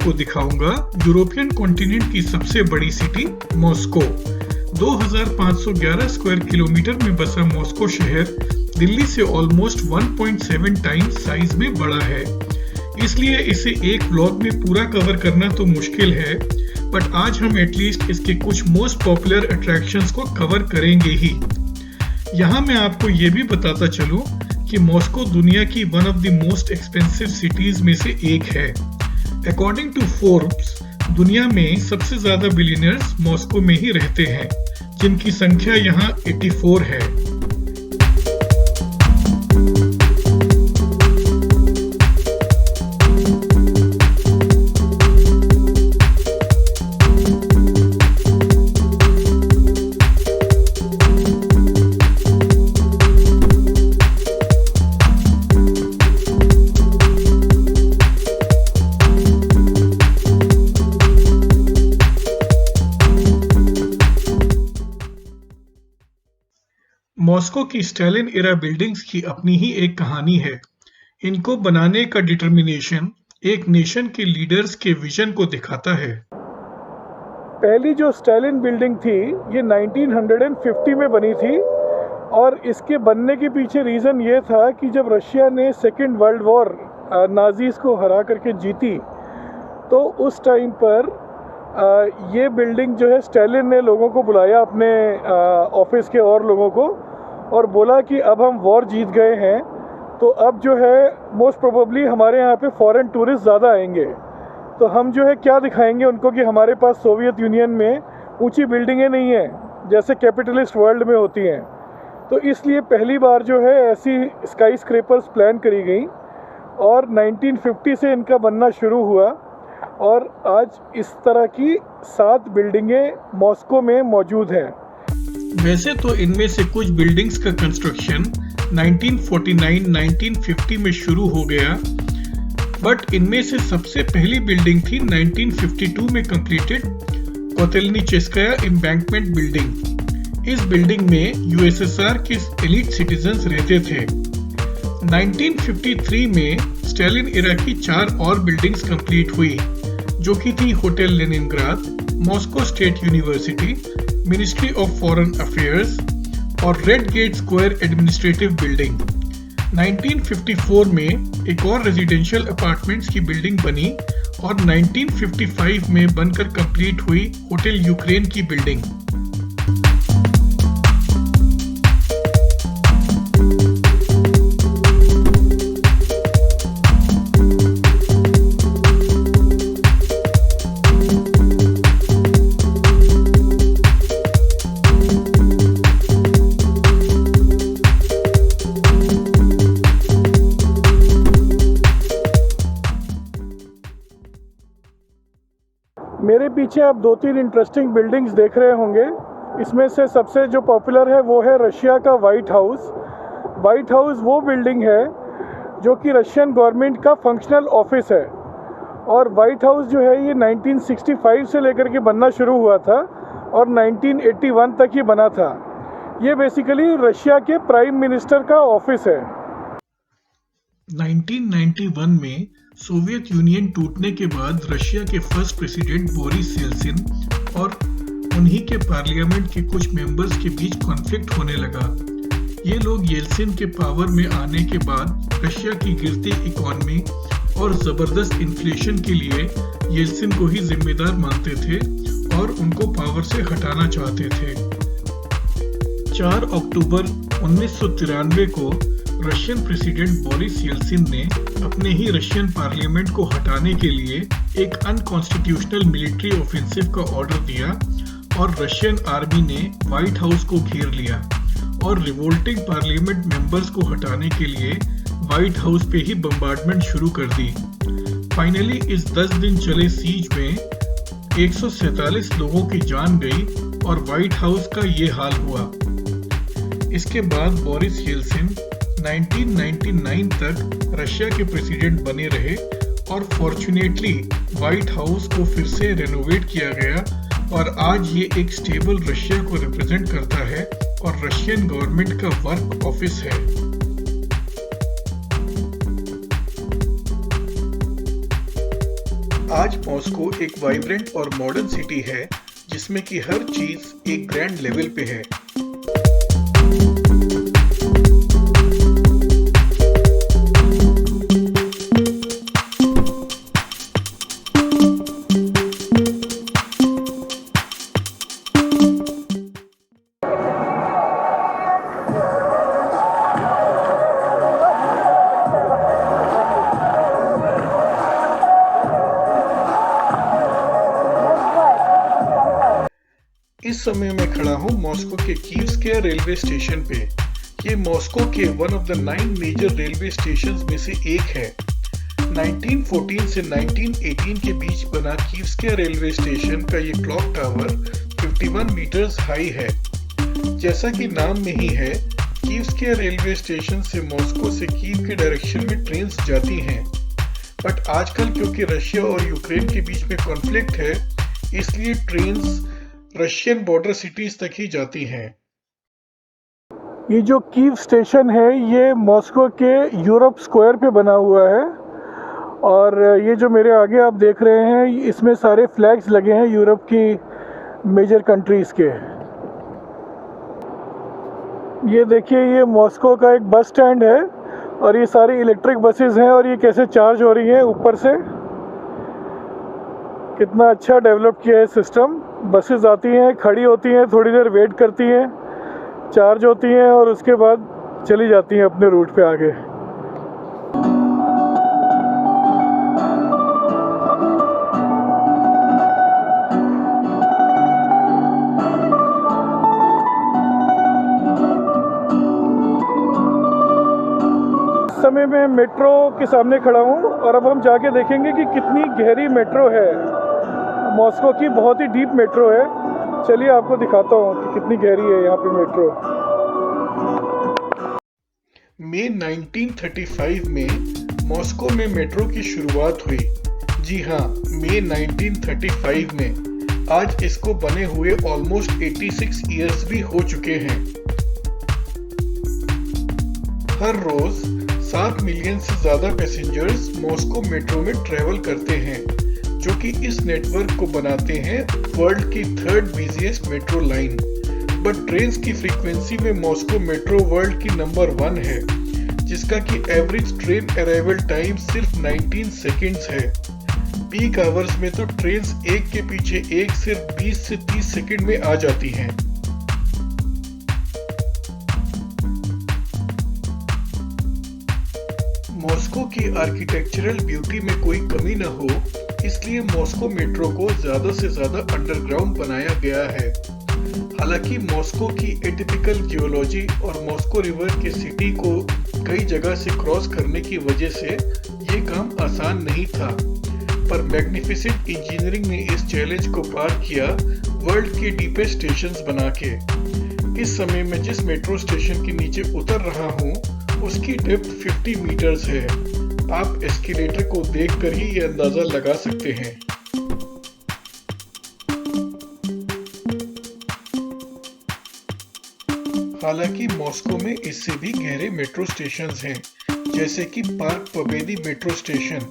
आपको दिखाऊंगा European continent की सबसे बड़ी सिटी मॉस्को। 2511 स्क्वायर किलोमीटर में बसा मॉस्को शहर दिल्ली से ऑलमोस्ट 1.7 टाइम्स साइज में बड़ा है, इसलिए इसे एक व्लॉग में पूरा कवर करना तो मुश्किल है, बट आज हम एटलीस्ट इसके कुछ मोस्ट पॉपुलर अट्रैक्शंस को कवर करेंगे ही। यहाँ मैं आपको ये भी बताता चलूं कि मॉस्को दुनिया की one of the most expensive cities में से एक है। अकॉर्डिंग टू फोर्ब्स, दुनिया में सबसे ज्यादा बिलियनर्स मॉस्को में ही रहते हैं, जिनकी संख्या यहाँ 84 है। मॉस्को की स्टालिन एरा बिल्डिंग्स की अपनी ही एक कहानी है। इनको बनाने का डिटर्मिनेशन एक नेशन के लीडर्स के विजन को दिखाता है। पहली जो स्टालिन बिल्डिंग थी ये 1950 में बनी थी, और इसके बनने के पीछे रीज़न ये था कि जब रशिया ने सेकेंड वर्ल्ड वॉर नाजीज़ को हरा करके जीती, तो उस टाइम पर ये बिल्डिंग जो है स्टालिन ने लोगों को बुलाया अपने ऑफिस के और लोगों को, और बोला कि अब हम वॉर जीत गए हैं, तो अब जो है मोस्ट प्रोबेबली हमारे यहाँ पे फॉरेन टूरिस्ट ज़्यादा आएंगे, तो हम जो है क्या दिखाएंगे उनको कि हमारे पास सोवियत यूनियन में ऊंची बिल्डिंगें नहीं हैं जैसे कैपिटलिस्ट वर्ल्ड में होती हैं। तो इसलिए पहली बार जो है ऐसी स्काई स्क्रैपर्स प्लान करी गई, और 1950 से इनका बनना शुरू हुआ, और आज इस तरह की 7 बिल्डिंगें मॉस्को में मौजूद हैं। वैसे तो इनमें से कुछ बिल्डिंग्स का कंस्ट्रक्शन 1949-1950 में शुरू हो गया, बट इनमें से सबसे पहली बिल्डिंग थी 1952 में कंप्लीटेड कोतेलनीचेस्काया एम्बैंकमेंट बिल्डिंग। इस बिल्डिंग में यूएसएसआर के एलीट सिटीजन्स रहते थे। 1953 में स्टालिन एरा की 4 और बिल्डिंग्स कंप्लीट हुई, जो कि थी hotel Leningrad, Moscow State University, Ministry of Foreign Affairs और Red Gate Square administrative building. 1954 में एक और रेजिडेंशियल अपार्टमेंट्स की बिल्डिंग बनी, और 1955 में बनकर कंप्लीट हुई होटल यूक्रेन की बिल्डिंग। मेरे पीछे आप 2-3 इंटरेस्टिंग बिल्डिंग्स देख रहे होंगे। इसमें से सबसे जो पॉपुलर है वो है रशिया का वाइट हाउस। वाइट हाउस वो बिल्डिंग है जो कि रशियन गवर्नमेंट का फंक्शनल ऑफिस है, और वाइट हाउस जो है ये 1965 से लेकर के बनना शुरू हुआ था और 1981 तक ही बना था। ये बेसिकली रशिया के प्राइम मिनिस्टर का ऑफिस है। 1991 में सोवियत यूनियन टूटने के बाद रशिया के फर्स्ट प्रेसिडेंट बोरिस येल्सिन और उन्हीं के पार्लियामेंट के कुछ मेंबर्स के बीच कॉन्फ्लिक्ट होने लगा। ये लोग येल्सिन के पावर में आने के बाद रशिया की गिरती इकोनॉमी और जबरदस्त इन्फ्लेशन के लिए येल्सिन को ही जिम्मेदार मानते थे और उनको पावर से हटाना चाहते थे। 4 अक्टूबर 1993 को रशियन प्रेसिडेंट बोरिस येल्सिन ने अपने ही रशियन पार्लियामेंट को हटाने के लिए एक अनकॉन्स्टिट्यूशनल मिलिट्री ऑफेंसिव का ऑर्डर दिया, और रशियन आर्मी ने व्हाइट हाउस को घेर लिया और रिवोल्टिंग पार्लियामेंट मेंबर्स को हटाने के लिए व्हाइट हाउस पे ही बम्बार्डमेंट शुरू कर दी। फाइनली इस 10 दिन चले सीज में 147 लोगों की जान गई और व्हाइट हाउस का ये हाल हुआ। इसके बाद बोरिस येल्सिन 1999 तक रशिया के प्रेसिडेंट बने रहे, और फॉर्चुनेटली व्हाइट हाउस को फिर से रेनोवेट किया गया, और आज ये एक स्टेबल रशिया को रिप्रेजेंट करता है और रशियन गवर्नमेंट का वर्क ऑफिस है। आज मॉस्को एक वाइब्रेंट और मॉडर्न सिटी है जिसमें कि हर चीज एक ग्रैंड लेवल पे है। इस समय मैं खड़ा हूँ मॉस्को के कीव्सकेयर रेलवे स्टेशन पे। ये मॉस्को के one of the 9 major railway stations में से एक है। 1914 से 1918 के बीच बना कीव्सकेयर रेलवे स्टेशन का ये क्लॉक टावर 51 मीटर्स हाई है। जैसा कि नाम में ही है, कीव्सकेयर रेलवे स्टेशन से मॉस्को से कीव के डायरेक्शन में ट्रेन्स जाती हैं। बट आजकल क्योंकि रशिया और यूक्रेन के बीच में कॉन्फ्लिक्ट है, इसलिए ट्रेन्स रशियन बॉर्डर सिटीज तक ही जाती हैं। ये जो कीव स्टेशन है ये मॉस्को के यूरोप स्क्वायर पे बना हुआ है और ये जो मेरे आगे आप देख रहे हैं इसमें सारे फ्लैग्स लगे हैं यूरोप की मेजर कंट्रीज़ के। ये देखिए, ये मॉस्को का एक बस स्टैंड है और ये सारी इलेक्ट्रिक बसेस हैं और ये कैसे चार्ज हो रही हैं ऊपर से। कितना अच्छा डेवलप किया है सिस्टम। बसेस आती हैं, खड़ी होती हैं, थोड़ी देर वेट करती हैं, चार्ज होती हैं और उसके बाद चली जाती हैं अपने रूट पे आगे। इस समय मैं मेट्रो के सामने खड़ा हूँ और अब हम जाके देखेंगे कि कितनी गहरी मेट्रो है। मॉस्को की बहुत ही डीप मेट्रो है। चलिए आपको दिखाता हूँ कि कितनी गहरी है यहाँ पे मेट्रो। मई 1935 में मॉस्को में मेट्रो की शुरुआत हुई। जी हाँ, मई 1935 में। आज इसको बने हुए ऑलमोस्ट 86 इयर्स भी हो चुके हैं। हर रोज 7 मिलियन से ज्यादा पैसेंजर्स मॉस्को मेट्रो में ट्रेवल करते हैं, जो कि इस नेटवर्क को बनाते हैं वर्ल्ड की 3rd busiest metro line. But trains की फ्रीक्वेंसी में मॉस्को मेट्रो वर्ल्ड की नंबर 1 है, जिसका कि एवरेज ट्रेन अराइवल टाइम सिर्फ 19 सेकेंड्स है। पीक आवर्स में तो ट्रेन्स एक के पीछे एक सिर्फ 20 से 30 सेकेंड में आ जाती हैं। मॉस्को की आर्किटेक्चरल ब्यूटी में कोई कमी न हो, इसलिए मॉस्को मेट्रो को ज्यादा से ज्यादा अंडरग्राउंड बनाया गया है। हालांकि मॉस्को की एटिपिकल जियोलॉजी और मॉस्को रिवर के सिटी को कई जगह से क्रॉस करने की वजह से ये काम आसान नहीं था, पर मैग्निफिसेंट इंजीनियरिंग ने इस चैलेंज को पार किया वर्ल्ड के डीपेस्ट स्टेशंस बना के। इस समय मैं जिस मेट्रो स्टेशन के नीचे उतर रहा हूँ उसकी डेप्थ 50 मीटर्स है। आप एस्केलेटर को देखकर ही ये अंदाजा लगा सकते हैं। हालांकि मॉस्को में इससे भी गहरे मेट्रो स्टेशंस हैं, जैसे कि पार्क पवेदी मेट्रो स्टेशन।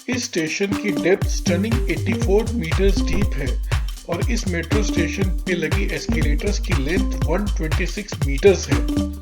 इस स्टेशन की डेप्थ स्टनिंग 84 मीटर्स डीप है और इस मेट्रो स्टेशन पे लगी एस्केलेटर्स की लेंथ 126 मीटर्स है।